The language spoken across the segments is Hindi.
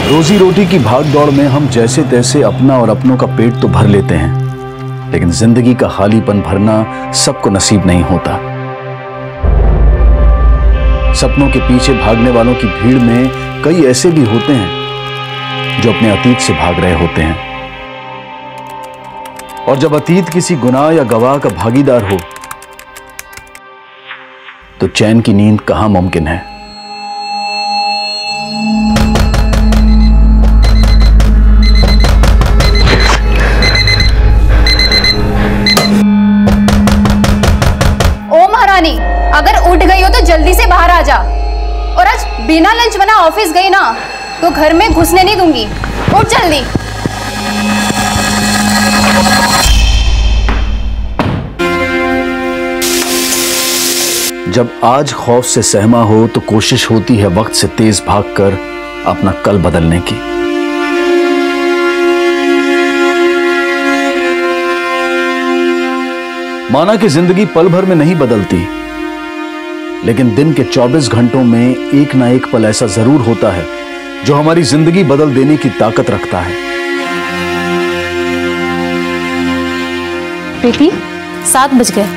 रोजी रोटी की भाग दौड़ में हम जैसे तैसे अपना और अपनों का पेट तो भर लेते हैं, लेकिन जिंदगी का खालीपन भरना सबको नसीब नहीं होता। सपनों के पीछे भागने वालों की भीड़ में कई ऐसे भी होते हैं जो अपने अतीत से भाग रहे होते हैं, और जब अतीत किसी गुनाह या गवाह का भागीदार हो तो चैन की नींद कहां मुमकिन है। ओ महारानी, अगर उठ गई हो तो जल्दी से बाहर आ जा। और आज बिना लंच बना ऑफिस गई ना तो घर में घुसने नहीं दूंगी। उठ जल्दी। जब आज खौफ से सहमा हो तो कोशिश होती है वक्त से तेज भागकर अपना कल बदलने की। माना कि जिंदगी पल भर में नहीं बदलती, लेकिन दिन के 24 घंटों में एक ना एक पल ऐसा जरूर होता है जो हमारी जिंदगी बदल देने की ताकत रखता है। प्रीति, 7 बज गए,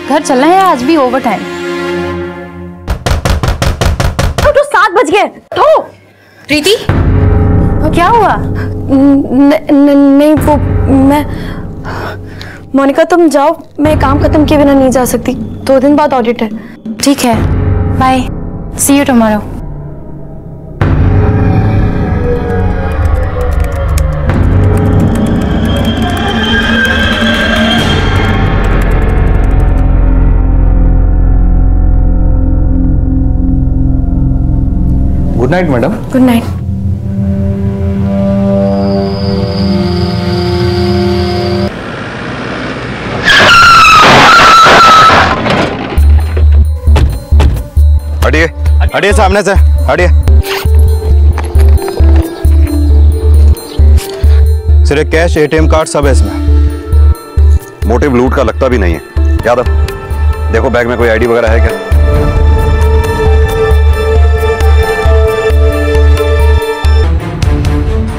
घर चलना है, आज भी ओवर टाइम। तो 7 बज गए तो प्रीति क्या हुआ? नहीं वो मैं मोनिका तुम जाओ, मैं काम खत्म किए बिना नहीं जा सकती। 2 दिन बाद ऑडिट है। ठीक है, bye, see you tomorrow. Good night madam. Good night. हटिए, हटिए सामने से, हटिए। सिर्फ कैश, एटीएम कार्ड सब है इसमें। मोटिव लूट का लगता भी नहीं है। यादव, देखो बैग में कोई आईडी वगैरह है क्या?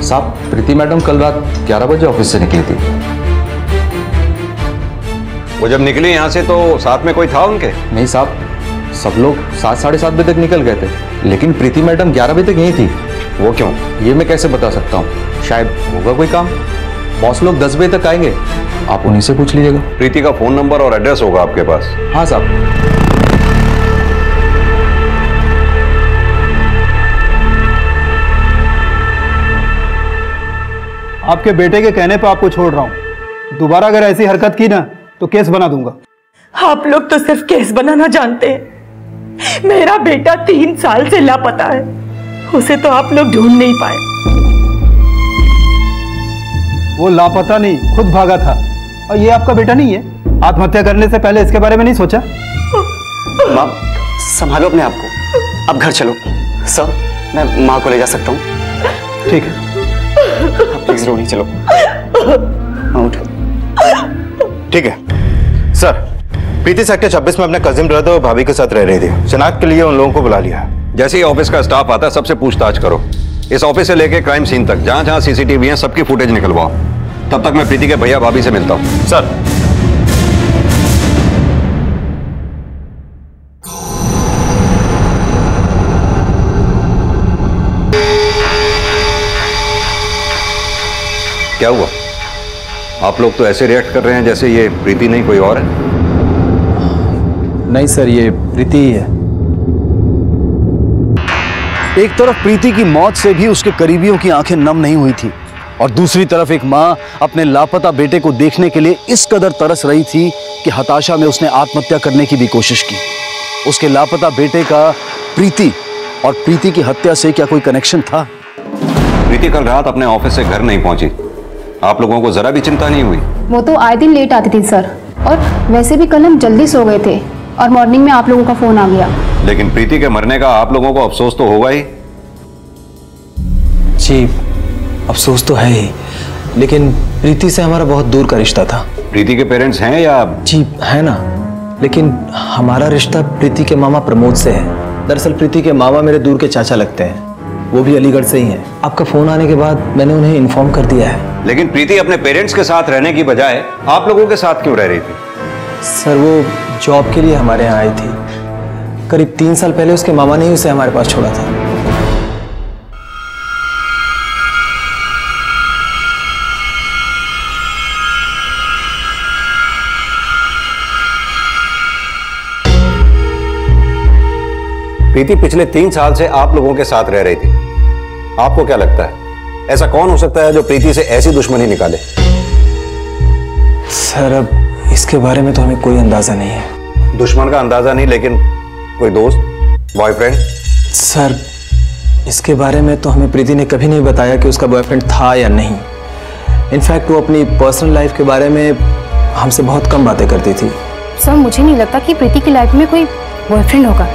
साहब, प्रीति मैडम कल रात 11 बजे ऑफिस से निकली थी। वो जब निकली यहाँ से तो साथ में कोई था उनके? नहीं साहब, सब लोग 7 साढ़े 7 बजे तक निकल गए थे, लेकिन प्रीति मैडम 11 बजे तक यहीं थी। वो क्यों? ये मैं कैसे बता सकता हूँ, शायद होगा कोई काम। बॉस लोग 10 बजे तक आएंगे, आप उन्हीं से पूछ लीजिएगा। प्रीति का फोन नंबर और एड्रेस होगा आपके पास? हाँ साहब। आपके बेटे के कहने पर आपको छोड़ रहा हूं। दोबारा अगर ऐसी हरकत की ना तो केस बना दूंगा। आप लोग तो सिर्फ केस बनाना जानते हैं। मेरा बेटा 3 साल से लापता है, उसे तो आप लोग ढूंढ नहीं पाए। वो लापता नहीं, खुद भागा था। और ये आपका बेटा नहीं है? आत्महत्या करने से पहले इसके बारे में नहीं सोचा? माँ, संभालो अपने आप को, अब घर चलो। सर, मैं माँ को ले जा सकता हूँ? ठीक है, प्लीज रोनी, चलो। उठो। ठीक है सर। प्रीति सेक्टर 26 में अपने कजिन ब्रदर और भाभी के साथ रह रही थी। शनाख्त के लिए उन लोगों को बुला लिया। जैसे ही ऑफिस का स्टाफ आता है सबसे पूछताछ करो। इस ऑफिस से लेके क्राइम सीन तक जहां जहां सीसीटीवी है सबकी फुटेज निकलवाओ। तब तक मैं प्रीति के भैया भाभी से मिलता हूं। सर। क्या हुआ? आप लोग तो ऐसे रिएक्ट कर रहे हैं जैसे ये प्रीति नहीं कोई और है। नहीं सर, ये प्रीति ही है। एक तरफ प्रीति की मौत से भी उसके करीबियों की आंखें नम नहीं हुई थी, और दूसरी तरफ एक मां अपने लापता बेटे को देखने के लिए इस कदर तरस रही थी कि हताशा में उसने आत्महत्या करने की भी कोशिश की। उसके लापता बेटे का प्रीति और प्रीति की हत्या से क्या कोई कनेक्शन था? प्रीति कल रात अपने ऑफिस से घर नहीं पहुंची। आप लोगों को जरा भी चिंता नहीं हुई? वो तो आए दिन लेट आती थी सर, और वैसे भी कल हम जल्दी सो गए थे और मॉर्निंग में आप लोगों का फोन आ गया। लेकिन प्रीति के मरने का आप लोगों को अफसोस तो होगा ही। जी, अफसोस तो है ही, लेकिन प्रीति से हमारा बहुत दूर का रिश्ता था। प्रीति के पेरेंट्स हैं या? जी है ना, लेकिन हमारा रिश्ता प्रीति के मामा प्रमोद से है। दरअसल प्रीति के मामा मेरे दूर के चाचा लगते हैं। वो भी अलीगढ़ से ही हैं। आपका फोन आने के बाद मैंने उन्हें इन्फॉर्म कर दिया है। लेकिन प्रीति अपने पेरेंट्स के साथ रहने की बजाय आप लोगों के साथ क्यों रह रही थी? सर वो जॉब के लिए हमारे यहाँ आई थी। करीब 3 साल पहले उसके मामा ने ही उसे हमारे पास छोड़ा था। प्रीति पिछले 3 साल से आप लोगों के साथ रह रही थी। आपको क्या लगता है ऐसा कौन हो सकता है जो प्रीति से ऐसी दुश्मनी निकाले? सर अब इसके बारे में तो हमें कोई अंदाजा नहीं है। दुश्मन का अंदाजा नहीं, लेकिन कोई दोस्त, बॉयफ्रेंड? सर इसके बारे में तो हमें प्रीति ने कभी नहीं बताया कि उसका बॉयफ्रेंड था या नहीं। इनफैक्ट वो अपनी पर्सनल लाइफ के बारे में हमसे बहुत कम बातें करती थी। सर मुझे नहीं लगता कि प्रीति की लाइफ में कोई बॉयफ्रेंड होगा,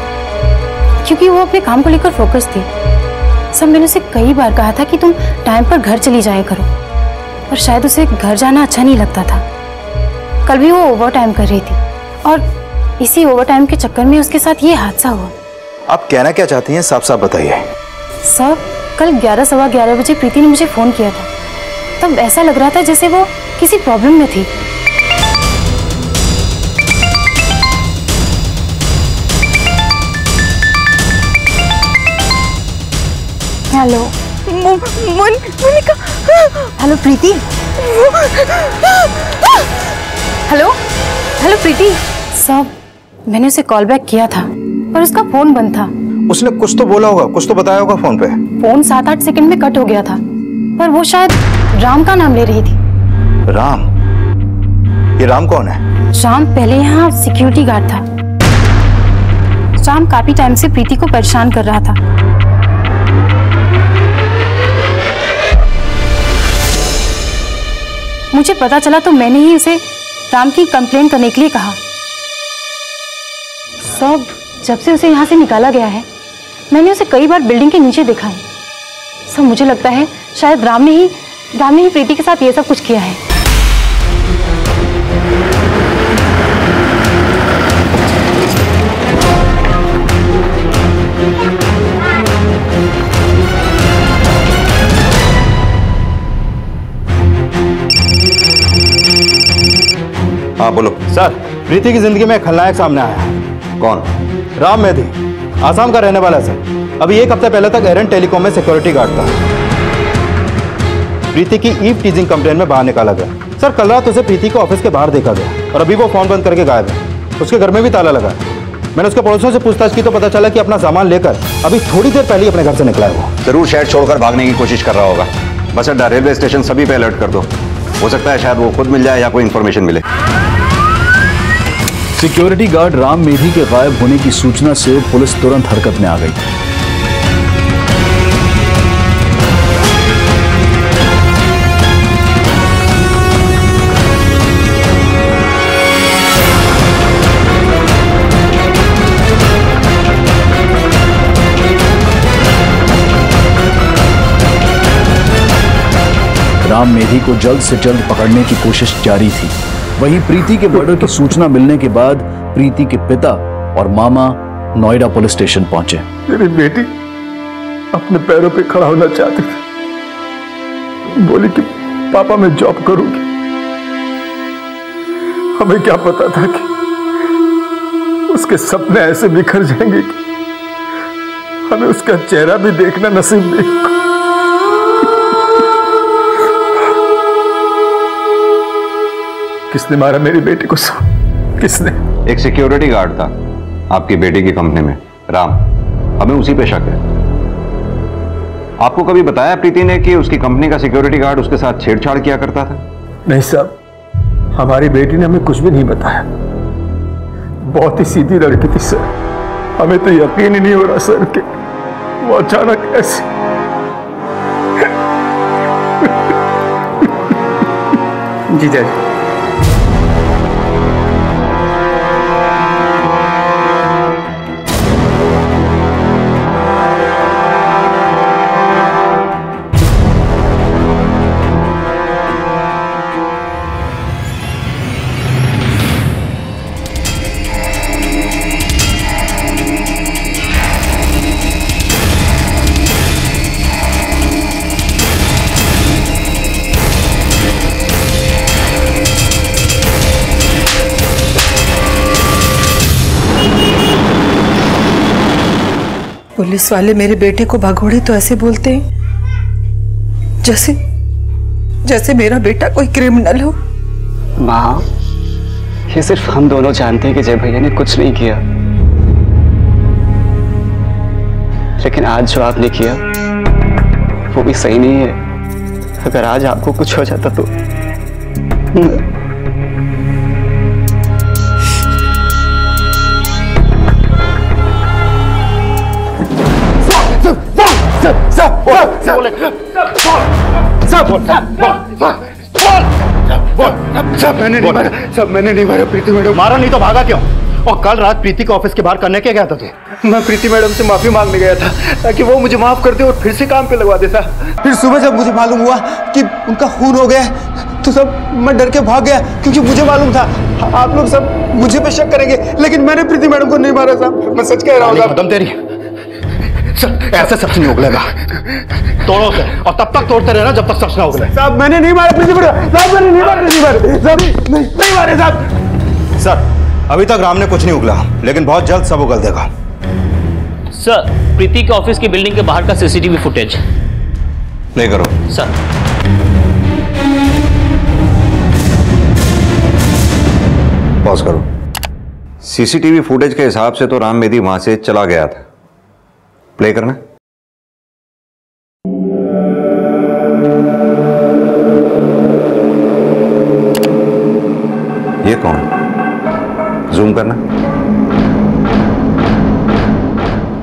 क्योंकि वो अपने काम को लेकर फोकस थी। सब मैंने उसे कई बार कहा था कि तुम टाइम पर घर चली जाया करो, और शायद उसे घर जाना अच्छा नहीं लगता था। कल भी वो ओवर टाइम कर रही थी और इसी ओवर टाइम के चक्कर में उसके साथ ये हादसा हुआ। आप कहना क्या चाहती हैं, साफ साफ बताइए। सर कल 11 सवा 11 बजे प्रीति ने मुझे फोन किया था। तब ऐसा लग रहा था जैसे वो किसी प्रॉब्लम में थी। हेलो मोनिका। हेलो प्रीति। हेलो हेलो प्रीति। सब मैंने उसे कॉल बैक किया था पर उसका फोन बंद था। उसने कुछ तो बोला होगा, कुछ तो बताया होगा फोन पे। फोन 7-8 सेकंड में कट हो गया था, पर वो शायद राम का नाम ले रही थी। राम? ये राम कौन है? राम पहले यहाँ सिक्योरिटी गार्ड था। राम काफी टाइम से प्रीति को परेशान कर रहा था। मुझे पता चला तो मैंने ही उसे राम की कंप्लेंट करने के लिए कहा। सब जब से उसे यहाँ से निकाला गया है मैंने उसे कई बार बिल्डिंग के नीचे देखा है। सब मुझे लगता है शायद राम ने ही प्रीति के साथ ये सब कुछ किया है। हाँ बोलो। सर प्रीति की जिंदगी में एक खलनायक सामने आया है। कौन? राम मेहदी, आसाम का रहने वाला सर। अभी 1 हफ्ते पहले तक एरन टेलीकॉम में सिक्योरिटी गार्ड था। प्रीति की ईव टीजिंग कंप्लेंट में बाहर निकाला गया। सर कल रात उसे प्रीति को ऑफिस के बाहर देखा गया और अभी वो फोन बंद करके गायब है। उसके घर में भी ताला लगा है। मैंने उसके पड़ोसियों से पूछताछ की तो पता चला कि अपना सामान लेकर अभी थोड़ी देर पहले ही अपने घर से निकला है। वो जरूर शहर छोड़कर भागने की कोशिश कर रहा होगा। बस अड्डा, रेलवे स्टेशन, सभी पे अलर्ट कर दो। हो सकता है शायद वो खुद मिल जाए या कोई इंफॉर्मेशन मिले। सिक्योरिटी गार्ड राम मेधी के गायब होने की सूचना से पुलिस तुरंत हरकत में आ गई। राम मेधी को जल्द से जल्द पकड़ने की कोशिश जारी थी। वहीं प्रीति के मर्डर की सूचना मिलने के बाद प्रीति के पिता और मामा नोएडा पुलिस स्टेशन पहुंचे। मेरी बेटी अपने पैरों पे खड़ा होना चाहती थी। बोली कि पापा मैं जॉब करूंगी। हमें क्या पता था कि उसके सपने ऐसे बिखर जाएंगे कि हमें उसका चेहरा भी देखना नसीब नहीं होगा। किसने मारा मेरी बेटी को? किसने? एक सिक्योरिटी गार्ड था आपकी बेटी की कंपनी में, राम। हमें उसी पे शक है। आपको कभी बताया प्रीति ने कि उसकी कंपनी का सिक्योरिटी गार्ड उसके साथ छेड़छाड़ किया करता था? नहीं साहब, हमारी बेटी ने हमें कुछ भी नहीं बताया। बहुत ही सीधी लड़की थी सर। हमें तो यकीन ही नहीं हो रहा सर कि वो अचानक ऐसे। जी जज। पुलिस वाले मेरे बेटे को भगोड़े तो ऐसे बोलते हैं जैसे जैसे मेरा बेटा कोई क्रिमिनल हो। माँ, ये सिर्फ हम दोनों जानते हैं कि जय भैया ने कुछ नहीं किया, लेकिन आज जो आपने किया वो भी सही नहीं है। अगर आज आपको कुछ हो जाता तो मैंने नहीं मारा प्रीति मैडम। मारा नहीं तो भागा क्यों? और कल रात प्रीति को ऑफिस के बाहर करने क्या गया था तू? मैं प्रीति मैडम से माफी मांगने गया था ताकि वो मुझे माफ कर दे और फिर से काम पे लगवा देता। फिर सुबह जब मुझे मालूम हुआ कि उनका खून हो गया तो सब मैं डर के भाग गया, क्योंकि मुझे मालूम था आप लोग सब मुझे पे शक करेंगे, लेकिन मैंने प्रीति मैडम को नहीं मारा साहब। मैं सच कह रहा हूँ साहब। खत्म तेरी ऐसे सच नहीं उगलेगा। तोड़ो से और तब तक तोड़ते रहना जब तक सच ना उगले। साहब मैंने नहीं मारा प्रीति मैडम साहब, मैंने नहीं मारा नहीं मारे साहब। सर अभी तक राम ने कुछ नहीं उगला, लेकिन बहुत जल्द सब उगल देगा। सर, प्रीति के ऑफिस के बिल्डिंग के बाहर का सीसीटीवी फुटेज प्ले करो। सर, पॉज करो। सीसीटीवी फुटेज के हिसाब से तो राम मेदी वहां से चला गया था। प्ले करना। ये कौन? जूम करना।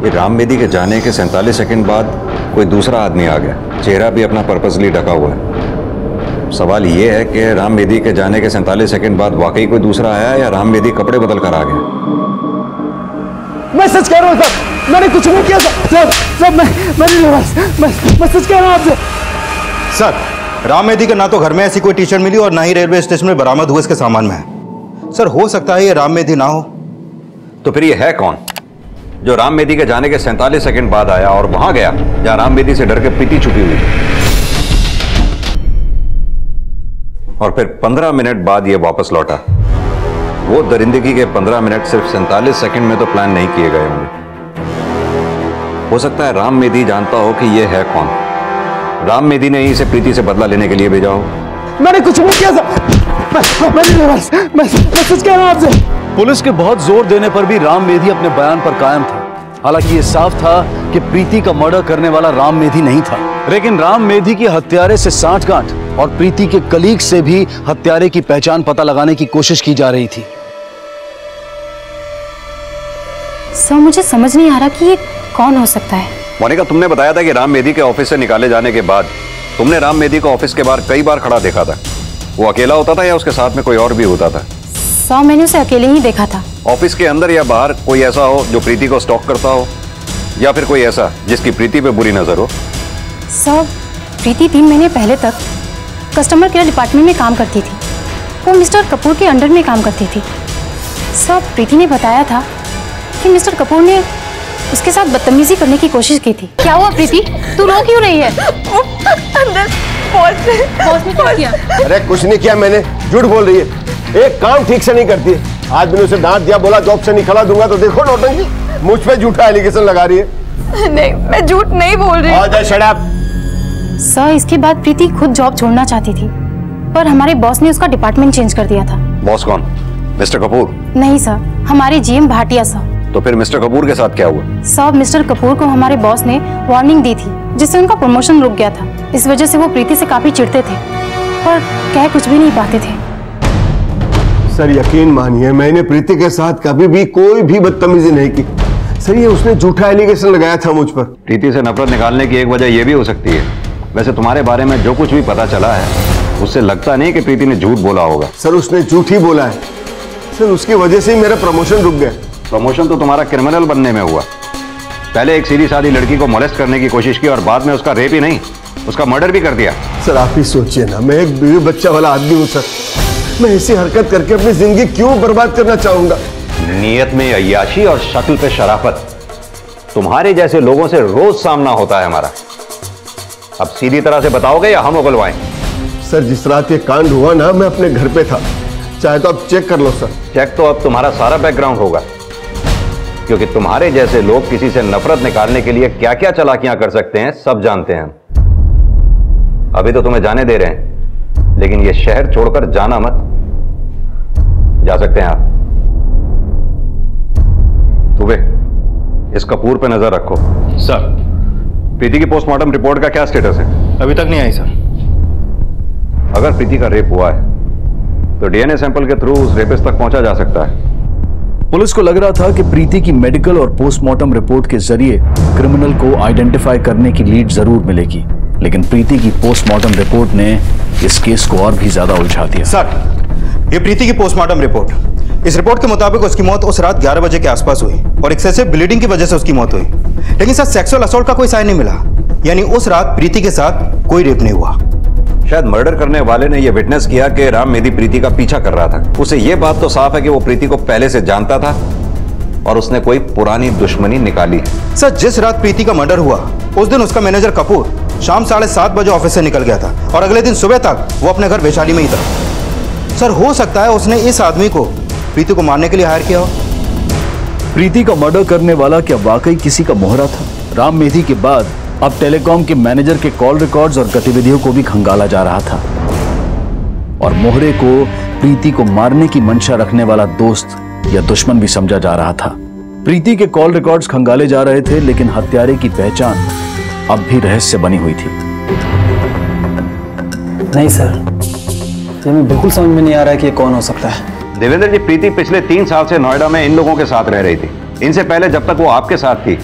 ये राम मेदी के जाने के 47 सेकंड बाद कोई दूसरा आदमी आ गया, चेहरा भी अपना पर्पसली ढका हुआ है। सवाल ये है कि राम मेदी के जाने के 47 सेकंड बाद वाकई कोई दूसरा आया या राम मेदी कपड़े बदल कर आ गया? मैं सच कह रहा हूँ साहब, मैंने कुछ नहीं किया साहब। मैं सच कह रहा हूँ आपसे। सर राम मेदी का ना तो घर में ऐसी कोई टी शर्ट मिली और ना ही रेलवे स्टेशन में बरामद हुए इसके सामान में है। सर हो सकता है ये राम मेदी ना हो। तो फिर ये है कौन जो राम मेदी के जाने के 47 सेकंड बाद आया और वहां गया जहां राम मेदी से डर के प्रीति छुपी हुई थी, और फिर 15 मिनट बाद ये वापस लौटा? वो दरिंदगी के 15 मिनट सिर्फ 47 सेकंड में तो प्लान नहीं किए गए होंगे। हो सकता है राम मेदी जानता हो कि ये है कौन। राम मेदी ने ही इसे प्रीति से बदला लेने के लिए भेजा हो। मैंने कुछ नहीं किया मैं सच कह रहा हूं आपसे। पुलिस के बहुत जोर देने पर भी राम मेदी अपने बयान पर कायम था। हालांकि ये साफ था कि प्रीति का मर्डर करने वाला राम मेदी नहीं था, लेकिन राम मेदी की हत्यारे से सांठगांठ और प्रीति के कलीग से भी हत्यारे की पहचान पता लगाने की कोशिश की जा रही थी। सर मुझे समझ नहीं आ रहा कि ये कौन हो सकता है। मोनिका, तुमने बताया था कि राम मेदी के ऑफिस से निकाले जाने के बाद तुमने राम मेदी को ऑफिस के बाहर कई बार खड़ा देखा था। वो अकेला होता था या उसके साथ में कोई और भी होता था? सर मैंने उसे अकेले ही देखा था। ऑफिस के अंदर या बाहर कोई ऐसा हो जो प्रीति को स्टॉक करता हो, या फिर कोई ऐसा जिसकी प्रीति पे बुरी नजर हो? सर प्रीति 3 महीने पहले तक कस्टमर केयर डिपार्टमेंट में काम करती थी। वो मिस्टर कपूर के अंडर में काम करती थी। सर प्रीति ने बताया था कि मिस्टर कपूर ने उसके साथ बदतमीजी करने की कोशिश की थी। क्या हुआ प्रीति, तू रो क्यों रही है? अंदर बॉस ने क्या किया? अरे कुछ नहीं किया मैंने, झूठ बोल रही है। एक काम ठीक से नहीं करती है। आज मैंने उसे डांट दिया, बोला जॉब से निकला दूंगा, तो देखो नौटंकी मुझ पे झूठा एलिगेशन लगा रही है। नहीं, मैं झूठ नहीं बोल रही। Shut up. सर इसके बाद प्रीति खुद जॉब छोड़ना चाहती थी, पर हमारे बॉस ने उसका डिपार्टमेंट चेंज कर दिया था। बॉस कौन? मिस्टर कपूर? नहीं सर, हमारे जीएम भाटिया सर। तो फिर मिस्टर कपूर के साथ क्या हुआ? सर मिस्टर कपूर को हमारे बॉस ने वार्निंग दी थी, जिससे उनका प्रमोशन रुक गया था। इस वजह से वो प्रीति से काफी चिढ़ते थे, पर कह कुछ भी नहीं पाते थे। सर यकीन मानिए मैंने प्रीति के साथ कभी भी कोई भी बदतमीजी नहीं की। सर ये उसने झूठा एलिगेशन लगाया था मुझ पर। प्रीति से नफरत निकालने की एक वजह यह भी हो सकती है। वैसे तुम्हारे बारे में जो कुछ भी पता चला है उससे लगता नहीं कि प्रीति ने झूठ बोला होगा। सर उसने झूठ ही बोला है। सर उसकी वजह से ही मेरा प्रमोशन रुक गया। प्रमोशन तो तुम्हारा क्रिमिनल बनने में हुआ। पहले एक सीधी सादी लड़की को मोलेस्ट करने की कोशिश की और बाद में उसका रेप ही नहीं, उसका मर्डर भी कर दिया। सर आप ही सोचिए ना, मैं एक बीवी बच्चा वाला आदमी हूँ सर। मैं ऐसी हरकत करके अपनी जिंदगी क्यों बर्बाद करना चाहूंगा? नीयत में अय्याशी और शक्ल पे शराफत, तुम्हारे जैसे लोगों से रोज सामना होता है हमारा। अब सीधी तरह से बताओगे या हम उगलवाएं? सर जिस रात ये कांड हुआ ना, मैं अपने घर पे था। चाहे तो आप चेक कर लो सर। चेक तो अब तुम्हारा सारा बैकग्राउंड होगा। क्योंकि तुम्हारे जैसे लोग किसी से नफरत निकालने के लिए क्या क्या चालाकियां कर सकते हैं सब जानते हैं। अभी तो तुम्हें जाने दे रहे हैं, लेकिन यह शहर छोड़कर जाना मत। जा सकते हैं आप। दुबे, इस कपूर पे नजर रखो। सर। प्रीति की पोस्टमार्टम रिपोर्ट का क्या स्टेटस है? अभी तक नहीं आई सर। अगर प्रीति का रेप हुआ है तो डीएनए सैंपल के थ्रू उस रेपिस्ट तक पहुंचा जा सकता है। पुलिस को लग रहा था कि प्रीति की मेडिकल और पोस्टमार्टम रिपोर्ट के जरिए क्रिमिनल को आइडेंटिफाई करने की लीड जरूर मिलेगी, लेकिन प्रीति की पोस्टमार्टम रिपोर्ट ने इस केस को और भी ज्यादा उलझा दिया। सर, ये प्रीति की पोस्टमार्टम रिपोर्ट, इस रिपोर्ट के मुताबिक उसकी मौत उस रात 11 बजे के आसपास हुई और एक्सेसिव ब्लीडिंग की वजह से उसकी मौत हुई। लेकिन सर, सेक्सुअल असॉल्ट का कोई साइन नहीं मिला, यानी उस रात प्रीति के साथ कोई रेप नहीं हुआ। शायद मर्डर करने वाले ने यह विटनेस किया कि राम मेदी प्रीति का पीछा कर रहा था। उसे यह बात तो साफ है कि वो प्रीति को पहले से जानता था और उसने कोई पुरानी दुश्मनी निकाली है। सर, जिस रात प्रीति का मर्डर हुआ उस दिन उसका मैनेजर कपूर शाम 7:30 बजे ऑफिस से निकल गया था और अगले दिन सुबह तक वो अपने घर वैशाली में ही था। सर, हो सकता है उसने इस आदमी को प्रीति को मारने के लिए हायर किया हो। प्रीति का मर्डर करने वाला क्या वाकई किसी का मोहरा था? राम मेधी के बाद अब टेलीकॉम के मैनेजर के कॉल रिकॉर्ड्स और गतिविधियों को भी खंगाला जा रहा था और मोहरे को प्रीति को मारने की मंशा रखने वाला दोस्त या दुश्मन भी समझा जा रहा था। प्रीति के कॉल रिकॉर्ड्स खंगाले जा रहे थे, लेकिन हत्यारे की पहचान अब भी रहस्य बनी हुई थी। नहीं सर, ये मैं बिल्कुल समझ में नहीं आ रहा है कि ये कौन हो सकता है। देवेंद्र जी, प्रीति पिछले 3 साल से नोएडा में इन लोगों के साथ रह रही थी। इनसे पहले जब तक वो आपके साथ थी,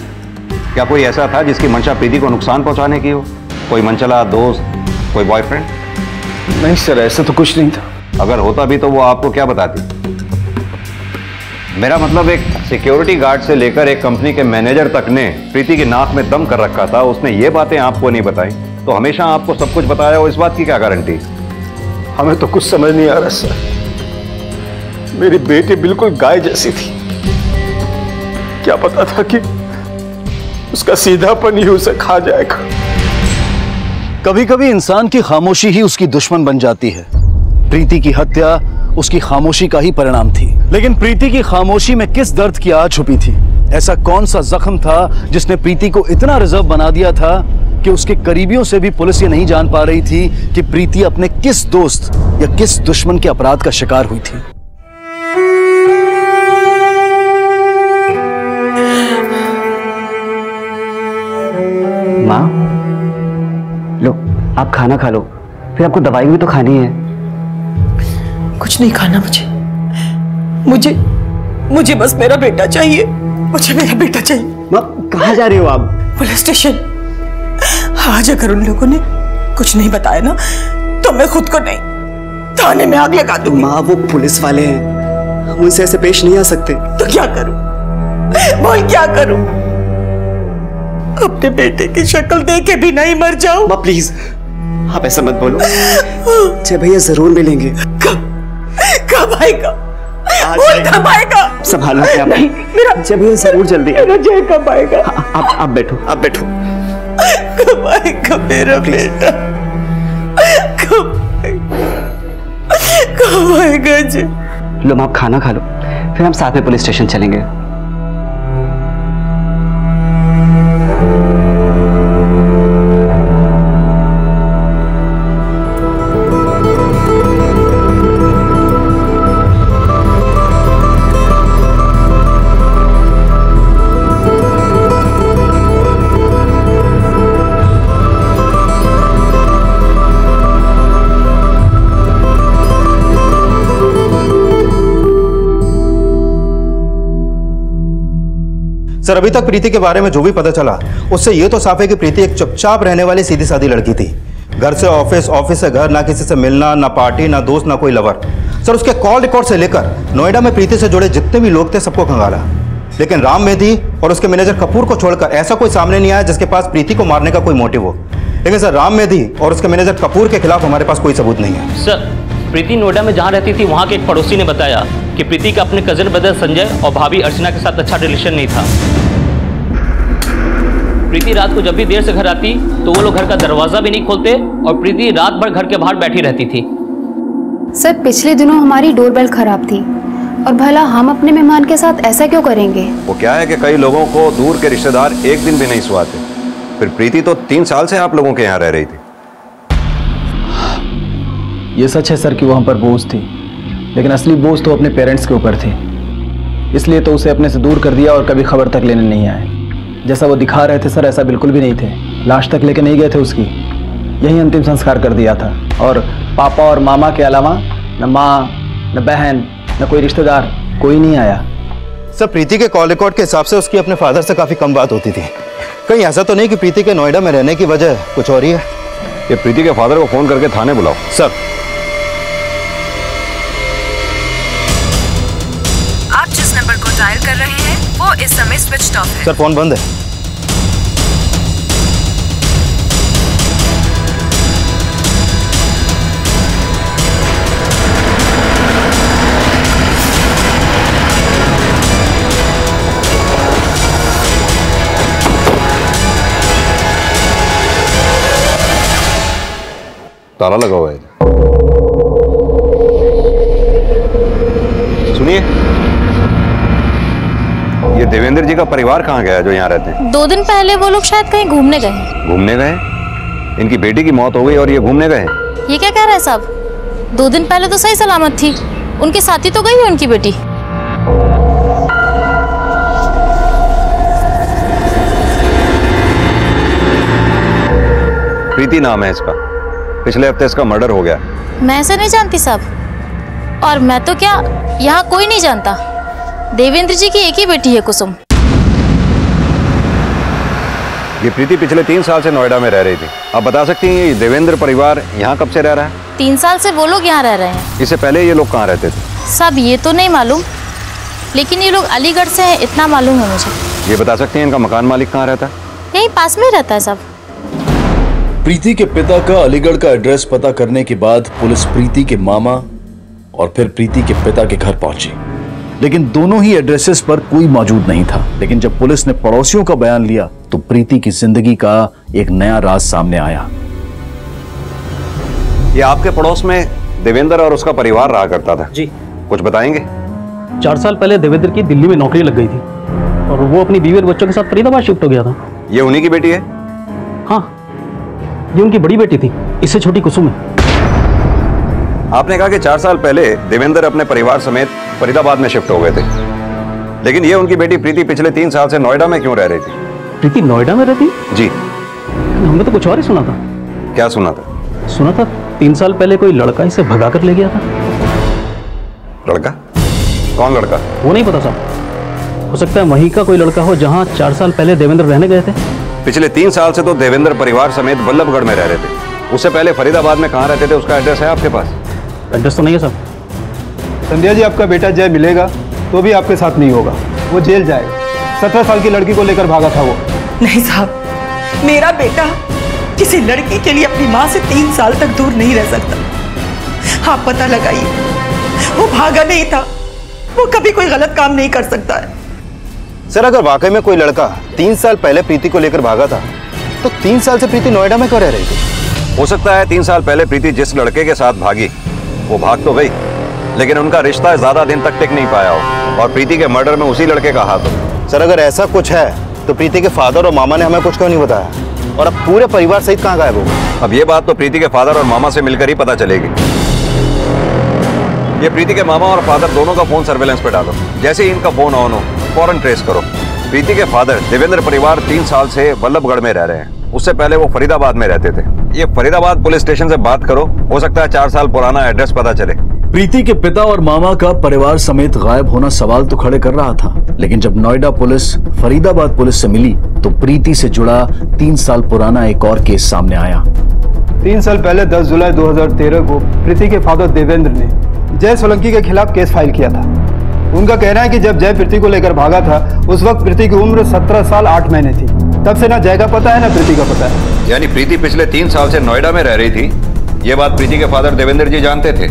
क्या कोई ऐसा था जिसकी मंशा प्रीति को नुकसान पहुंचाने की हो? कोई मनचला दोस्त, कोई बॉयफ्रेंड? नहीं सर, ऐसा तो कुछ नहीं था। अगर होता भी तो वो आपको क्या बताती? मेरा मतलब एक सिक्योरिटी गार्ड से लेकर एक कंपनी के मैनेजर तक ने प्रीति की नाक में दम कर रखा था। उसने ये बातें आपको नहीं बताई तो हमेशा आपको सब कुछ बताया हो, इस बात की क्या गारंटी? हमें तो कुछ समझ नहीं आ रहा सर। मेरी बेटी बिल्कुल गाय जैसी थी। क्या पता था कि उसका सीधापन ही उसे खा जाएगा। कभी कभी इंसान की खामोशी ही उसकी दुश्मन बन जाती है। प्रीति की हत्या उसकी खामोशी का ही परिणाम थी, लेकिन प्रीति की खामोशी में किस दर्द की आग छुपी थी? ऐसा कौन सा जख्म था जिसने प्रीति को इतना रिजर्व बना दिया था कि उसके करीबियों से भी पुलिस ये नहीं जान पा रही थी कि प्रीति अपने किस दोस्त या किस दुश्मन के अपराध का शिकार हुई थी? माँ, लो आप खाना खा लो, फिर आपको दवाई भी तो खानी है। कुछ नहीं खाना मुझे मुझे बस मेरा बेटा चाहिए। मुझे मेरा बेटा चाहिए। माँ, कहाँ जा रही हो आप? Police station. आज अगर उन लोगों ने कुछ नहीं बताया ना तो मैं खुद को नहीं, थाने में आग लगा दूंगी। माँ, वो पुलिस वाले हैं, हम उनसे ऐसे पेश नहीं आ सकते। तो क्या करूं? बोल क्या करूं? अपने बेटे की शक्ल देखे भी नहीं मर जाऊं? माँ प्लीज, आप ऐसा मत बोलो। जय भैया जरूर मिलेंगे। कब आएगा? बोल कब आएगा? संभालो क्या? नहीं, मेरा जय भैया जरूर जल्दी। मेरा जय कब आएगा? आप बैठो, आप बैठो। कब आएगा मेरा बेटा? कब आएगा जय? लो आप खाना खा लो, फिर हम साथ में पुलिस स्टेशन चलेंगे। सर, अभी तक प्रीति के बारे में जो भी पता चला उससे ये तो साफ है कि प्रीति एक चुपचाप रहने वाली सीधी सादी लड़की थी। घर से ऑफिस, ऑफिस से घर, ना किसी से मिलना, ना पार्टी, ना दोस्त, ना कोई लवर। सर, उसके कॉल रिकॉर्ड से लेकर नोएडा में प्रीति से जुड़े जितने भी लोग थे सबको खंगाला, लेकिन राम मेधी और उसके मैनेजर कपूर को छोड़कर ऐसा कोई सामने नहीं आया जिसके पास प्रीति को मारने का कोई मोटिव हो। लेकिन सर, राम मेधी और उसके मैनेजर कपूर के खिलाफ हमारे पास कोई सबूत नहीं है। सर, प्रीति नोएडा में जहाँ रहती थी वहाँ के एक पड़ोसी ने बताया कि प्रीति का अपने कजन ब्रदर संजय और भाभी अर्चना के साथ अच्छा रिलेशन नहीं था। प्रीति रात को जब भी देर से घर आती तो वो लोग घर का दरवाजा भी नहीं खोलते और प्रीति रात भर घर के बाहर बैठी रहती थी। सर, पिछले दिनों हमारी डोरबेल खराब थी और भला हम अपने मेहमान के साथ ऐसा क्यों करेंगे? वो क्या है कि कई लोगों को दूर के रिश्तेदार एक दिन भी नहीं सुहाते। फिर प्रीति तो 3 साल से आप लोगों के यहाँ रह रही थी। ये सच है सर कि वो हम पर बोझ थी, लेकिन असली बोझ तो अपने पेरेंट्स के ऊपर थी। इसलिए तो उसे अपने से दूर कर दिया और कभी खबर तक लेने नहीं आए। जैसा वो दिखा रहे थे सर, ऐसा बिल्कुल भी नहीं थे। लाश तक लेके नहीं गए थे उसकी, यही अंतिम संस्कार कर दिया था। और पापा और मामा के अलावा न माँ, न बहन, न कोई रिश्तेदार, कोई नहीं आया। सर, प्रीति के कॉल रिकॉर्ड के हिसाब से उसकी अपने फादर से काफ़ी कम बात होती थी। कहीं ऐसा तो नहीं कि प्रीति के नोएडा में रहने की वजह कुछ और ही है? ये प्रीति के फादर को फ़ोन करके थाने बुलाओ। सर। आप जिस नंबर को डायल कर रहे हैं वो इस समय स्विच ऑफ है। सर, फोन बंद है। ताला लगा हुआ है। सुनिए, ये देवेंद्र जी का परिवार कहाँ गया जो यहाँ रहते हैं? 2 दिन पहले वो लोग शायद कहीं घूमने गए। घूमने गए? इनकी बेटी की मौत हो गई और ये घूमने गए? ये क्या कह रहा है साहब? 2 दिन पहले तो सही सलामत थी, उनके साथी तो गई है उनकी बेटी। प्रीति नाम है इसका। पिछले हफ्ते इसका मर्डर हो गया। मैं इसे नहीं जानती साहब, और मैं तो क्या यहाँ कोई नहीं जानता। देवेंद्र जी की एक ही बेटी है कुसुम। ये प्रीति पिछले 3 साल से नोएडा में रह रही थी। आप बता सकती हैं ये देवेंद्र परिवार यहाँ कब से रह रहा है? 3 साल से वो लोग यहाँ रह रहे हैं। इससे पहले ये लोग कहाँ रहते थे? सब ये तो नहीं मालूम, लेकिन ये लोग अलीगढ़ से हैं इतना मालूम है मुझे। ये बता सकते हैं इनका मकान मालिक कहाँ रहता है? यहीं पास में ही रहता है साहब। प्रीति के पिता का अलीगढ़ का एड्रेस पता करने के बाद पुलिस प्रीति के मामा और फिर प्रीति के पिता के घर पहुंची, लेकिन दोनों ही एड्रेसेस पर कोई मौजूद नहीं था। लेकिन जब पुलिस ने पड़ोसियों का बयान लिया तो प्रीति की जिंदगी का एक नया राज सामने आया। ये आपके पड़ोस में देवेंद्र और उसका परिवार रहा करता था? जी। कुछ बताएंगे? 4 साल पहले देवेंद्र की दिल्ली में नौकरी लग गई थी और वो अपनी बीवी और बच्चों के साथ फरीदाबाद शिफ्ट हो गया था। ये उन्हीं की बेटी है? हाँ, ये उनकी बड़ी बेटी थी, इससे छोटी कुसुम है। आपने कहा कि 4 साल पहले देवेंद्र अपने परिवार समेत फरीदाबाद में शिफ्ट हो गए थे, लेकिन ये उनकी बेटी प्रीति पिछले 3 साल से नोएडा में क्यों रह रही थी? प्रीति नोएडा में रहती? जी। हमने तो कुछ और ही सुना था। क्या सुना था? सुना था 3 साल पहले कोई लड़का इसे भगा कर ले गया था। लड़का? कौन लड़का? वो नहीं पता साहब, हो सकता है वहीं का कोई लड़का हो जहाँ 4 साल पहले देवेंद्र रहने गए थे। पिछले 3 साल से तो देवेंद्र परिवार समेत बल्लभगढ़ में रह रहे थे। उससे पहले फरीदाबाद में कहाँ रहते थे, उसका एड्रेस है आपके पास? एड्रेस तो नहीं है साहब। संध्या जी, आपका बेटा जय मिलेगा तो भी आपके साथ नहीं होगा, वो जेल जाएगा। 17 साल की लड़की को लेकर भागा था वो। नहीं साहब, मेरा बेटा किसी लड़की के लिए अपनी माँ से 3 साल तक दूर नहीं रह सकता। आप पता लगाइए, वो भागा नहीं था, वो कभी कोई गलत काम नहीं कर सकता है। सर, अगर वाकई में कोई लड़का 3 साल पहले प्रीति को लेकर भागा था तो 3 साल से प्रीति नोएडा में क्यों रह रही थी? हो सकता है 3 साल पहले प्रीति जिस लड़के के साथ भागी वो भाग तो गई, लेकिन उनका रिश्ता ज्यादा दिन तक टिक नहीं पाया हो और प्रीति के मर्डर में उसी लड़के का हाथ हो। सर, अगर ऐसा कुछ है तो प्रीति के फादर और मामा ने हमें कुछ क्यों नहीं बताया, और अब पूरे परिवार सहित कहाँ गायब हो गए? अब ये बात तो प्रीति के फादर और मामा से मिलकर ही पता चलेगी। ये प्रीति के मामा और फादर दोनों का फोन सर्वेलेंस पे डालो। जैसे ही इनका फोन ऑन हो फौरन ट्रेस करो। प्रीति के फादर देवेंद्र परिवार 3 साल से बल्लभगढ़ में रह रहे हैं, उससे पहले वो फरीदाबाद में रहते थे। ये फरीदाबाद पुलिस स्टेशन से बात करो, हो सकता है 4 साल पुराना एड्रेस पता चले। प्रीति के पिता और मामा का परिवार समेत गायब होना सवाल तो खड़े कर रहा था, लेकिन जब नोएडा पुलिस फरीदाबाद पुलिस से मिली तो प्रीति से जुड़ा 3 साल पुराना एक और केस सामने आया। 3 साल पहले 10 जुलाई 2013 को प्रीति के फादर देवेंद्र ने जय सोलंकी के खिलाफ केस फाइल किया था। उनका कहना है कि जब जय प्रीति को लेकर भागा था उस वक्त प्रीति की उम्र 17 साल 8 महीने थी। तब से ना जय का पता है ना प्रीति का पता है। यानी प्रीति पिछले 3 साल से नोएडा में रह रही थी, ये बात प्रीति के फादर देवेंद्र जी जानते थे।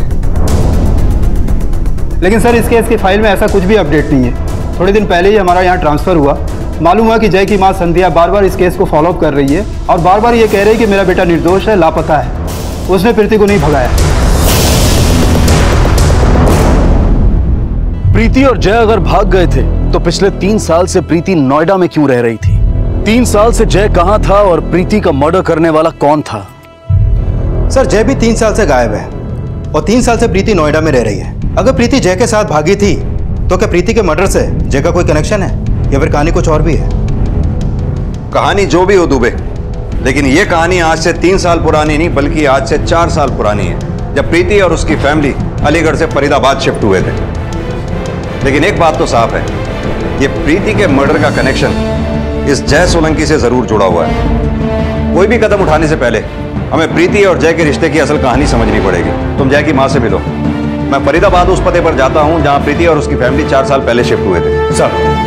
लेकिन सर, इस केस की फाइल में ऐसा कुछ भी अपडेट नहीं है। थोड़े दिन पहले ही हमारा यहाँ ट्रांसफर हुआ, मालूम हुआ कि जय की माँ संध्या बार बार इस केस को फॉलोअप कर रही है और बार बार ये कह रही है कि मेरा बेटा निर्दोष है, लापता है, उसने प्रीति को नहीं भगाया। प्रीति और जय अगर भाग गए थे तो पिछले 3 साल से प्रीति नोएडा में क्यों रह रही थी? 3 साल से जय कहां था और प्रीति का मर्डर करने वाला कौन था? सर जय भी 3 साल से गायब है और 3 साल से प्रीति नोएडा में रह रही है। अगर प्रीति जय के साथ भागी थी तो क्या प्रीति के मर्डर से जय का कोई कनेक्शन है या फिर कहानी कुछ और भी है? कहानी जो भी हो दुबे, लेकिन यह कहानी आज से 3 साल पुरानी नहीं बल्कि आज से 4 साल पुरानी है, जब प्रीति और उसकी फैमिली अलीगढ़ से फरीदाबाद शिफ्ट हुए थे। लेकिन एक बात तो साफ है, ये प्रीति के मर्डर का कनेक्शन इस जय सोलंकी से जरूर जुड़ा हुआ है। कोई भी कदम उठाने से पहले हमें प्रीति और जय के रिश्ते की असल कहानी समझनी पड़ेगी। तुम जय की मां से मिलो, मैं फरीदाबाद उस पते पर जाता हूं जहां प्रीति और उसकी फैमिली 4 साल पहले शिफ्ट हुए थे। सर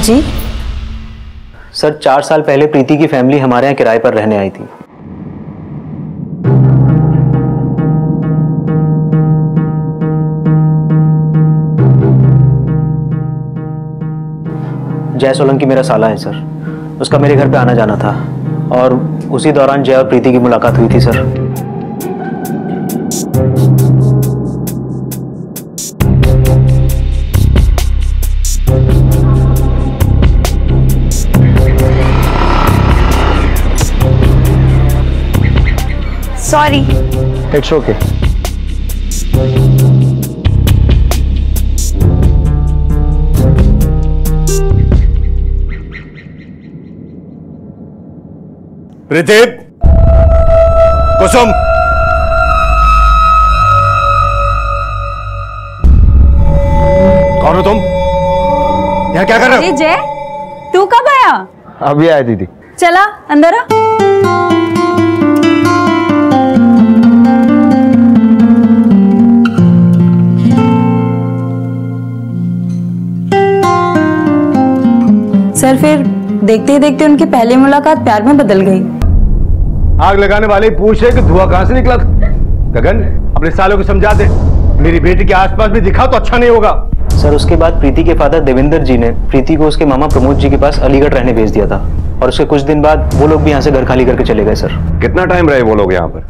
जी सर 4 साल पहले प्रीति की फैमिली हमारे यहाँ किराए पर रहने आई थी। जय सोलंकी मेरा साला है सर, उसका मेरे घर पे आना जाना था और उसी दौरान जय और प्रीति की मुलाकात हुई थी sir. Sorry. It's okay. Preeti, Kusum, कौन हो तुम? यहाँ क्या कर रहे हो? जय, तू कब आया? अभी आया दीदी। चला अंदर आ। सर फिर देखते ही देखते उनकी पहली मुलाकात प्यार में बदल गई। आग लगाने वाले पूछ रहे कि धुआं कहां से निकला? गगन, अपने सालों को समझा दे, मेरी बेटी के आसपास भी दिखा तो अच्छा नहीं होगा। सर उसके बाद प्रीति के फादर देवेंद्र जी ने प्रीति को उसके मामा प्रमोद जी के पास अलीगढ़ रहने भेज दिया था और उसके कुछ दिन बाद वो लोग भी यहाँ से घर खाली करके चले गए सर। कितना टाइम रहे वो लोग यहाँ पर?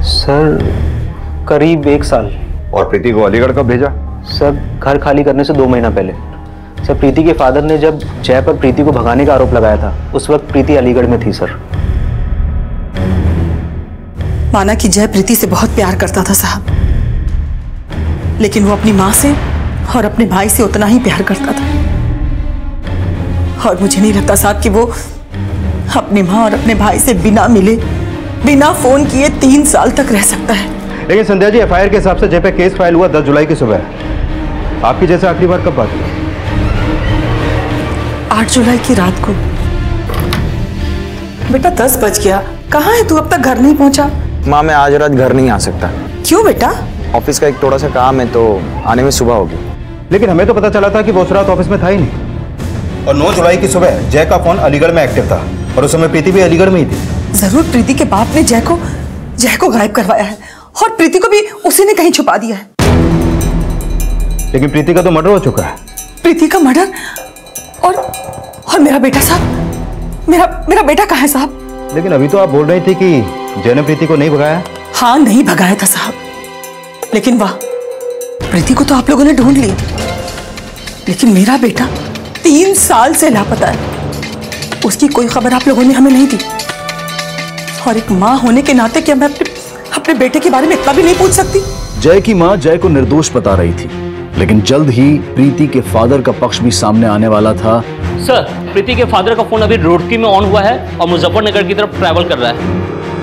सर करीब 1 साल। और प्रीति को अलीगढ़ कब भेजा? सर घर खाली करने से 2 महीना पहले। सर प्रीति के फादर ने जब जय पर प्रीति को भगाने का आरोप लगाया था उस वक्त प्रीति अलीगढ़ में थी सर। माना कि जय प्रीति से बहुत प्यार करता था साहब, लेकिन वो अपनी माँ से और अपने भाई से उतना ही प्यार करता था। और मुझे नहीं लगता साहब कि वो अपनी माँ और अपने भाई से बिना मिले बिना फोन किए 3 साल तक रह सकता है। लेकिन संध्या जी, एफआईआर के हिसाब से जय पे केस फाइल हुआ 10 जुलाई की सुबह। आपकी जैसे आखिरी बार कब बात हुई? 8 जुलाई की रात को। बेटा 10 बज गया, कहाँ है तू? अब तक घर नहीं पहुंचा। माँ मैं आज रात घर नहीं आ सकता। क्यों बेटा? ऑफिस का एक थोड़ा सा काम है तो आने में सुबह होगी। लेकिन हमें तो पता चला था कि वो उस रात ऑफिस में था ही नहीं। और 9 जुलाई की सुबह जय का फोन अलीगढ़ में एक्टिव था और उस समय प्रीति भी अलीगढ़ में ही थी। जरूर प्रीति के बाप ने जय को गायब करवाया है और प्रीति को भी उसी ने कहीं छुपा दिया है। लेकिन प्रीति का तो मर्डर हो चुका है। प्रीति का मर्डर? और मेरा बेटा साहब, मेरा बेटा कहाँ है साहब? लेकिन अभी तो आप बोल रही थी कि जय ने प्रीति को नहीं भगाया। हाँ नहीं भगाया था साहब, लेकिन वाह, प्रीति को तो आप लोगों ने ढूंढ लिया, लेकिन मेरा बेटा 3 साल से लापता है। उसकी कोई खबर आप लोगों ने हमें नहीं दी। और एक माँ होने के नाते क्या मैं अपने बेटे के बारे में इतना भी नहीं पूछ सकती? जय की मां जय को निर्दोष बता रही थी, लेकिन जल्द ही प्रीति के फादर का पक्ष भी सामने आने वाला था। सर प्रीति के फादर का फोन अभी रुड़की में ऑन हुआ है और मुजफ्फरनगर की तरफ ट्रैवल कर रहा है।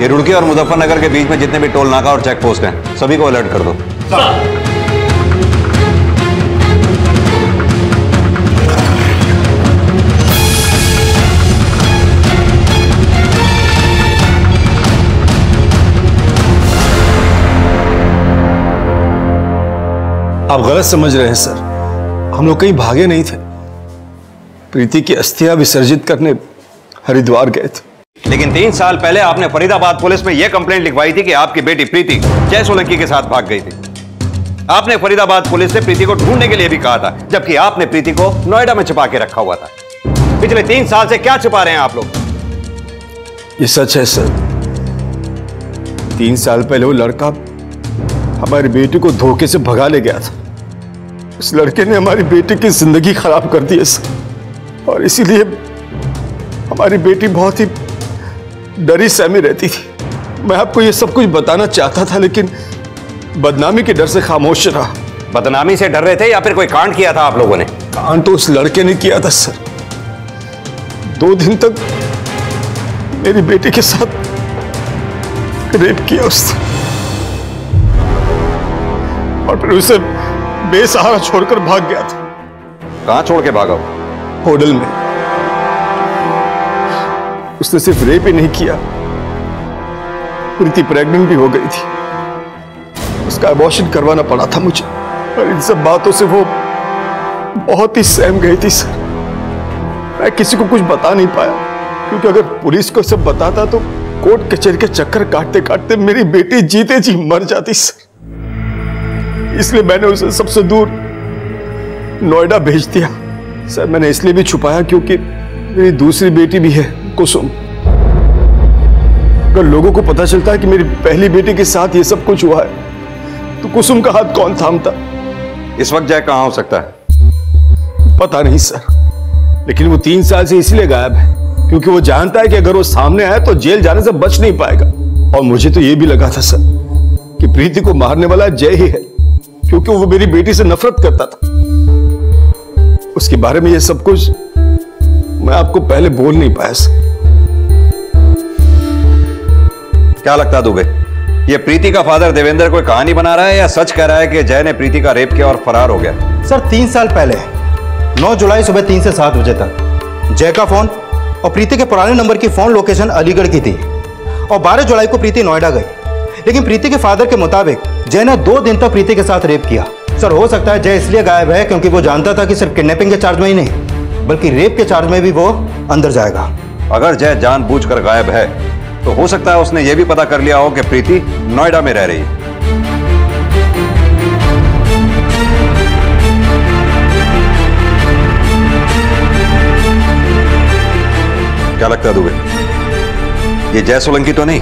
ये रुड़की और मुजफ्फरनगर के बीच में जितने भी टोल नाका और चेक पोस्ट हैं सभी को अलर्ट कर दो। आप गलत समझ रहे हैं सर, हम लोग कहीं भागे नहीं थे। प्रीति की अस्थियां विसर्जित करने हरिद्वार गए थे। लेकिन 3 साल पहले आपने फरीदाबाद पुलिस में यह कंप्लेंट लिखवाई थी कि आपकी बेटी प्रीति जय सोलंकी के साथ भाग गई थी। आपने फरीदाबाद पुलिस से प्रीति को ढूंढने के लिए भी कहा था, जबकि आपने प्रीति को नोएडा में छिपा के रखा हुआ था। पिछले 3 साल से क्या छिपा रहे हैं आप लोग? ये सच है सर। 3 साल पहले वो लड़का हमारी बेटी को धोखे से भगा ले गया था। उस लड़के ने हमारी बेटी की जिंदगी खराब कर दी है सर, और इसीलिए हमारी बेटी बहुत ही डरी सहमी रहती थी। मैं आपको ये सब कुछ बताना चाहता था, लेकिन बदनामी के डर से खामोश रहा। बदनामी से डर रहे थे या फिर कोई कांड किया था आप लोगों ने? कांड तो उस लड़के ने किया था सर। 2 दिन तक मेरी बेटी के साथ रेप किया उसने, और फिर उसे बेसहारा छोड़कर भाग गया था। कहां छोड़ के भागा? होटल में। उसने सिर्फ रेप ही नहीं किया, प्रीति प्रेग्नेंट भी हो गई थी। उसका अबॉर्शन करवाना पड़ा था मुझे, और इन सब बातों से वो बहुत ही सहम गई थी सर। मैं किसी को कुछ बता नहीं पाया, क्योंकि अगर पुलिस को सब बताता तो कोर्ट कचहरी के चक्कर काटते काटते मेरी बेटी जीते जी मर जाती सर। इसलिए मैंने उसे सबसे दूर नोएडा भेज दिया सर। मैंने इसलिए भी छुपाया क्योंकि मेरी दूसरी बेटी भी है, कुसुम। अगर लोगों को पता चलता है कि मेरी पहली बेटी के साथ ये सब कुछ हुआ है, तो कुसुम का हाथ कौन थामता? इस वक्त जय कहां हो सकता है? पता नहीं सर, लेकिन वो 3 साल से इसलिए गायब है क्योंकि वो जानता है कि अगर वो सामने आए तो जेल जाने से बच नहीं पाएगा। और मुझे तो ये भी लगा था सर कि प्रीति को मारने वाला जय ही है, क्योंकि वो मेरी बेटी से नफरत करता था। उसके बारे में ये सब कुछ मैं आपको पहले बोल नहीं पाया सर। क्या लगता है दुबे, ये प्रीति का फादर देवेंद्र कोई कहानी बना रहा है या सच कह रहा है कि जय ने प्रीति का रेप किया और फरार हो गया? सर 3 साल पहले 9 जुलाई सुबह 3 से 7 बजे तक जय का फोन और प्रीति के पुराने नंबर की फोन लोकेशन अलीगढ़ की थी, और 12 जुलाई को प्रीति नोएडा गई। लेकिन प्रीति के फादर के मुताबिक जय ने 2 दिन तक प्रीति के साथ रेप किया। सर हो सकता है जय इसलिए गायब है क्योंकि वो जानता था कि सिर्फ किडनैपिंग के चार्ज में ही नहीं बल्कि रेप के चार्ज में भी वो अंदर जाएगा। अगर जय जानबूझकर गायब है तो हो सकता है उसने ये भी पता कर लिया हो कि प्रीति नोएडा में रह रही है। क्या लगता है दुबे, ये जय सोलंकी तो नहीं?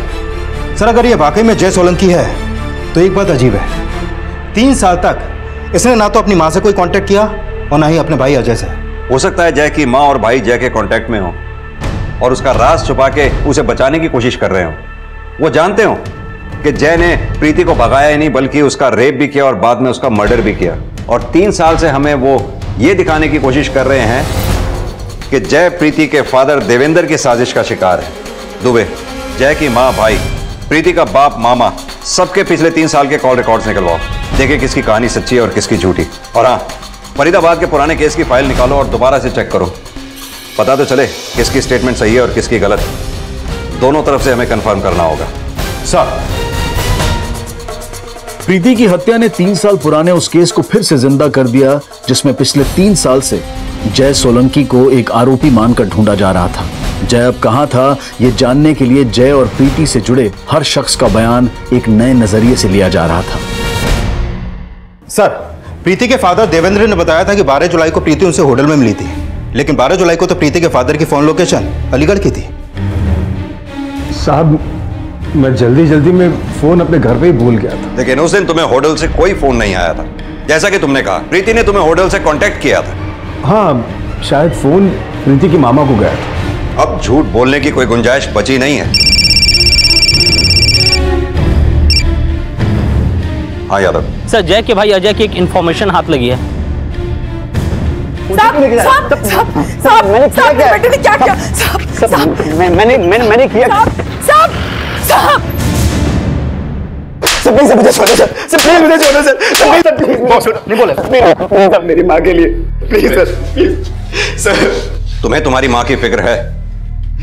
सर अगर ये वाकई में जय सोलंकी है तो एक बात अजीब है, 3 साल तक इसने ना तो अपनी मां से कोई कांटेक्ट किया और ना ही अपने भाई अजय से। हो सकता है जय की मां और भाई जय के कांटेक्ट में हो और उसका राज छुपा के उसे बचाने की कोशिश कर रहे हो। वो जानते हो कि जय ने प्रीति को भगाया ही नहीं बल्कि उसका रेप भी किया और बाद में उसका मर्डर भी किया। और 3 साल से हमें वो ये दिखाने की कोशिश कर रहे हैं कि जय प्रीति के फादर देवेंद्र की साजिश का शिकार है। दुबे, जय की मां, भाई, प्रीति का बाप, मामा, सबके पिछले 3 साल के कॉल रिकॉर्ड्स निकलवाओ, देखें किसकी कहानी सच्ची है और किसकी झूठी। और हाँ, फरीदाबाद के पुराने केस की फाइल निकालो और दोबारा से चेक करो, पता तो चले किसकी स्टेटमेंट सही है और किसकी गलत। दोनों तरफ से हमें कंफर्म करना होगा। सर, प्रीति की हत्या ने 3 साल पुराने उस केस को फिर से जिंदा कर दिया जिसमें पिछले 3 साल से जय सोलंकी को एक आरोपी मानकर ढूंढा जा रहा था। जय अब कहां था, ये जानने के लिए जय और प्रीति से जुड़े हर शख्स का बयान एक नए नजरिए से लिया जा रहा था। सर, प्रीति के फादर देवेंद्र ने बताया था कि 12 जुलाई को प्रीति उनसे होटल में मिली थी, लेकिन 12 जुलाई को तो प्रीति के फादर की फोन लोकेशन अलीगढ़ की थी। साहब, मैं जल्दी में फोन अपने घर पे ही भूल गया था। लेकिन उस दिन तुम्हें होटल से कोई फोन नहीं आया था, जैसा कि तुमने कहा प्रीति ने तुम्हें होटल से कांटेक्ट किया था। हाँ, शायद फोन प्रीति की मामा को गया था। अब झूठ बोलने की कोई गुंजाइश बची नहीं है। हाँ यादव सर, जय के भाई अजय की एक इंफॉर्मेशन हाथ लगी है। मैंने किया। सर प्लीज मुझे छोड़ो सर, प्लीज मुझे छोड़ो सर, नहीं बोले मेरी माँ के लिए प्लीज सर, प्लीज सर। तुम्हें तुम्हारी माँ की फिक्र है,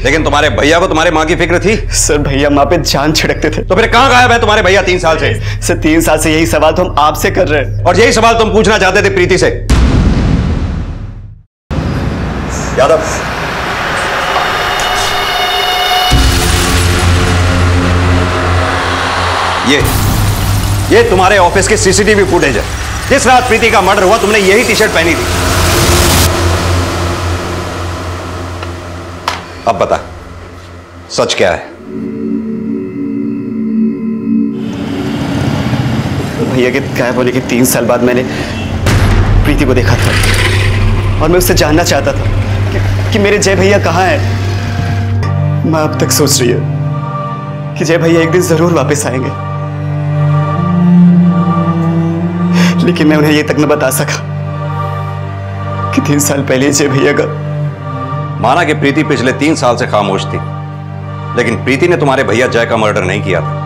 लेकिन तुम्हारे भैया को तुम्हारी माँ की फिक्र थी? सर भैया माँ पे जान छिड़कते थे। तो फिर कहाँ गायब है तुम्हारे भैया 3 साल से? सर 3 साल से यही सवाल तो हम आपसे कर रहे हैं। और यही सवाल तुम पूछना चाहते थे प्रीति से? यादव, ये तुम्हारे ऑफिस के सीसीटीवी फुटेज है। जिस रात प्रीति का मर्डर हुआ तुमने यही टी शर्ट पहनी थी। अब बता, सच क्या है? भैया के क्या बोले कि 3 साल बाद मैंने प्रीति को देखा था और मैं उससे जानना चाहता था कि मेरे जय भैया कहाँ हैं। माँ अब तक सोच रही है कि जय भैया एक दिन जरूर वापस आएंगे, लेकिन मैं उन्हें ये तक न बता सका कि 3 साल पहले जय भैया का। माना कि प्रीति पिछले 3 साल से खामोश थी, लेकिन प्रीति ने तुम्हारे भैया जय का मर्डर नहीं किया था।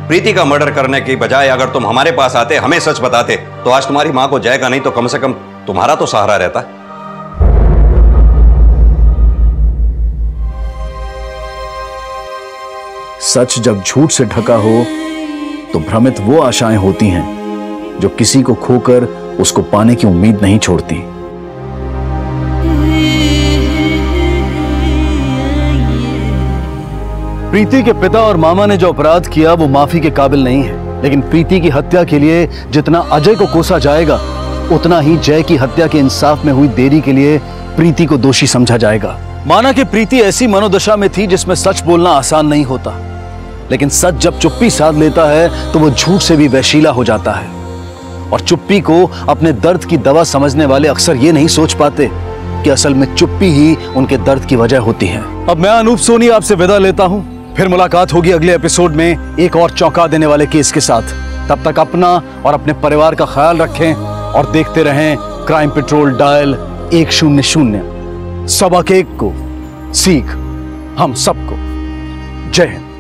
प्रीति का मर्डर करने की बजाय अगर तुम हमारे पास आते, हमें सच बताते, तो आज तुम्हारी मां को जय का नहीं तो कम से कम तुम्हारा तो सहारा रहता। सच जब झूठ से ढका हो तो भ्रमित वो आशाएं होती हैं जो किसी को खोकर उसको पाने की उम्मीद नहीं छोड़ती। प्रीति के पिता और मामा ने जो अपराध किया वो माफी के काबिल नहीं है, लेकिन प्रीति की हत्या के लिए जितना अजय को कोसा जाएगा, उतना ही जय की हत्या के इंसाफ में हुई देरी के लिए प्रीति को दोषी समझा जाएगा। माना कि प्रीति ऐसी मनोदशा में थी जिसमें सच बोलना आसान नहीं होता, लेकिन सच जब चुप्पी साध लेता है तो वो झूठ से भी वहशीला हो जाता है। और चुप्पी को अपने दर्द की दवा समझने वाले अक्सर ये नहीं सोच पाते कि असल में चुप्पी ही उनके दर्द की वजह होती है। अब मैं अनूप सोनी आपसे विदा लेता हूं, फिर मुलाकात होगी अगले एपिसोड में एक और चौंका देने वाले केस के साथ। तब तक अपना और अपने परिवार का ख्याल रखें और देखते रहें क्राइम पेट्रोल डायल 100। सबक एक को सीख हम सबको। जय हिंद।